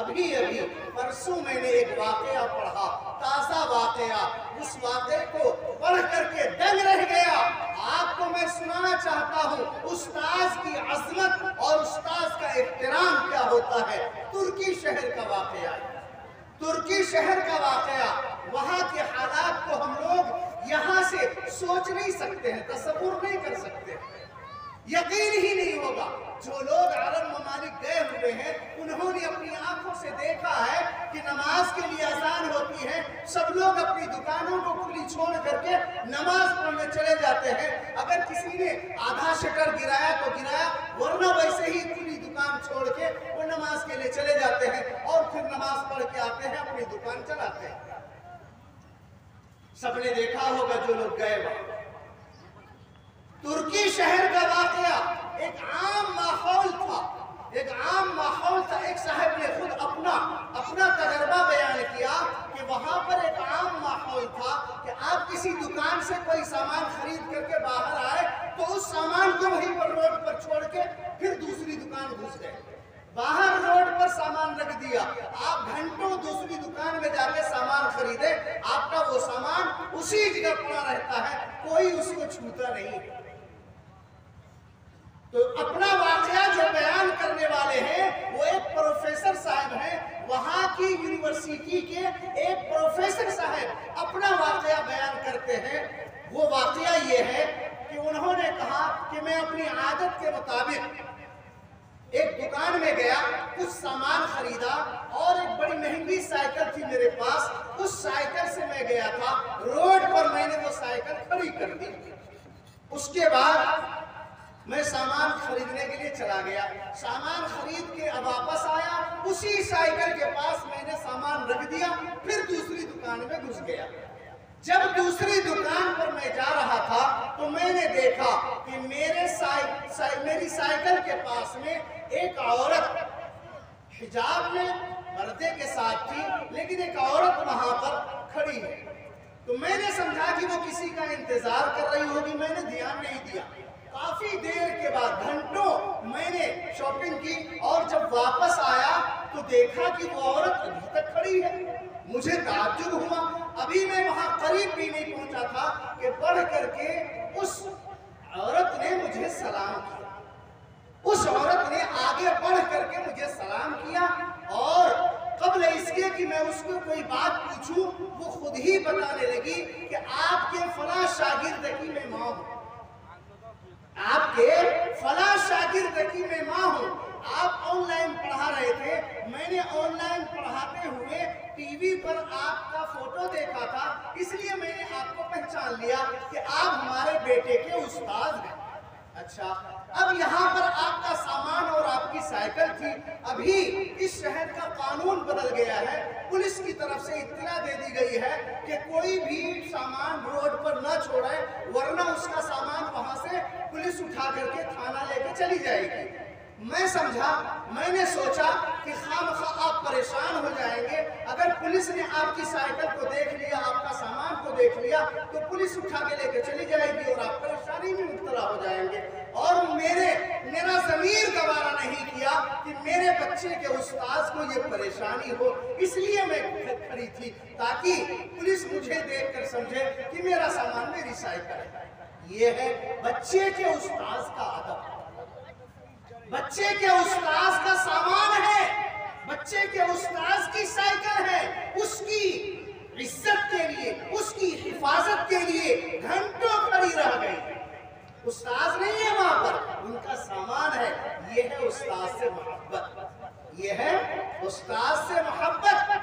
अभी अभी परसों मैंने एक वाकया पढ़ा, ताजा वाकया। उस वाकये को पढ़ करके दंग रह गया। आपको मैं सुनाना चाहता हूँ उस्ताद की अजमत और उस्ताद का एहतराम क्या होता है। तुर्की शहर का वाकया, तुर्की शहर का वाकया। वहां के हालात को हम लोग यहाँ से सोच नहीं सकते हैं, तसव्वुर नहीं कर सकते, यकीन ही नहीं होगा। जो लोग अरब ममालिक गए हुए हैं उन्होंने अपनी आंखों से देखा है कि नमाज के लिए अजान होती है, सब लोग अपनी दुकानों को खुली छोड़ करके नमाज पढ़ने चले जाते हैं। अगर किसी ने आधा शटर गिराया तो गिराया, वरना वैसे ही खुली दुकान छोड़ के वो नमाज के लिए चले जाते हैं और फिर नमाज पढ़ के आते हैं, अपनी दुकान चलाते हैं। सबने देखा होगा जो लोग गए वहां। तुर्की शहर का वाकया एक आम माहौल था, एक आम माहौल था। एक साहब ने खुद अपना तजर्बा बयान किया कि वहां पर एक आम माहौल था कि आप किसी दुकान से कोई सामान खरीद करके बाहर आए तो उस सामान को वहीं पर रोड पर छोड़ के फिर दूसरी दुकान घुस गए। बाहर रोड पर सामान रख दिया, आप घंटों दूसरी दुकान में जाके सामान खरीदे, आपका वो सामान उसी जगह पड़ा रहता है, कोई उसको छूता नहीं। तो अपना वाकया जो बयान करने वाले हैं वो एक प्रोफेसर साहब हैं, वहां की यूनिवर्सिटी के एक प्रोफेसर साहब अपना वाकया बयान करते हैं। वो वाकया ये है कि उन्होंने कहा कि मैं अपनी आदत के मुताबिक एक दुकान में गया, कुछ सामान खरीदा और एक बड़ी महंगी साइकिल थी मेरे पास, उस साइकिल से मैं गया था, रोड पर मैंने वो साइकिल खड़ी कर दी। उसके बाद मैं सामान खरीदने के लिए चला गया, सामान खरीद के अब वापस आया, उसी साइकिल के पास मैंने सामान रख दिया, फिर दूसरी दुकान में घुस गया। जब दूसरी दुकान पर मैं जा रहा था तो मैंने देखा कि मेरी साइकिल के पास में एक औरत हिजाब में पर्दे के साथ थी, लेकिन एक औरत वहां पर खड़ी है। तो मैंने समझा कि वो किसी का इंतजार कर रही होगी, मैंने ध्यान नहीं दिया। काफी देर के बाद घंटों मैंने शॉपिंग की और जब वापस आया तो देखा कि वो औरत अभी तक खड़ी है। मुझे ताज्जुब हुआ, अभी मैं वहां करीब भी नहीं पहुंचा था कि बढ़ करके उस औरत ने मुझे सलाम किया। उस औरत ने आगे बढ़ करके मुझे सलाम किया और कबल इसके कि मैं उसको कोई बात पूछूं, वो खुद ही बताने लगी कि आपके फला शागिर्द की मैं मां हूं, आपके फला शागिर्द की मैं मां हूं। आप ऑनलाइन पढ़ा रहे थे, मैंने ऑनलाइन पढ़ाते हुए टीवी पर आपका फोटो देखा था, इसलिए मैंने आपको पहचान लिया कि आप हमारे बेटे के उस्ताद हैं। अच्छा, अब यहाँ पर आपका सामान और आपकी साइकिल थी। अभी इस शहर का कानून बदल गया है, पुलिस की तरफ से इत्तला दे दी गई है कि कोई भी सामान रोड पर न छोड़े, वरना उसका सामान वहां से पुलिस उठा करके थाना लेके चली जाएगी। मैं समझा, मैंने सोचा कि खामखा आप परेशान हो जाएंगे, अगर पुलिस ने आपकी साइकिल को देख लिया, आपका सामान को देख लिया तो पुलिस उठा के लेके चली जाएगी और आप परेशानी में मुब्तला हो जाएंगे। और मेरा ज़मीर गवारा नहीं किया कि मेरे बच्चे के उस्ताद को ये परेशानी हो, इसलिए मैं खड़ी थी ताकि पुलिस मुझे देख कर समझे कि मेरा सामान मेरी साइकिल है। ये है बच्चे के उस्ताद का अदब। बच्चे के उस्ताद का सामान है, बच्चे के उस्ताद की साइकिल है, उसकी इज्जत के लिए, उसकी हिफाजत के लिए घंटों खड़ी रह गई। उस्ताद नहीं है वहां पर, उनका सामान है। ये है उस्ताद से मोहब्बत, ये है उस्ताद से मोहब्बत।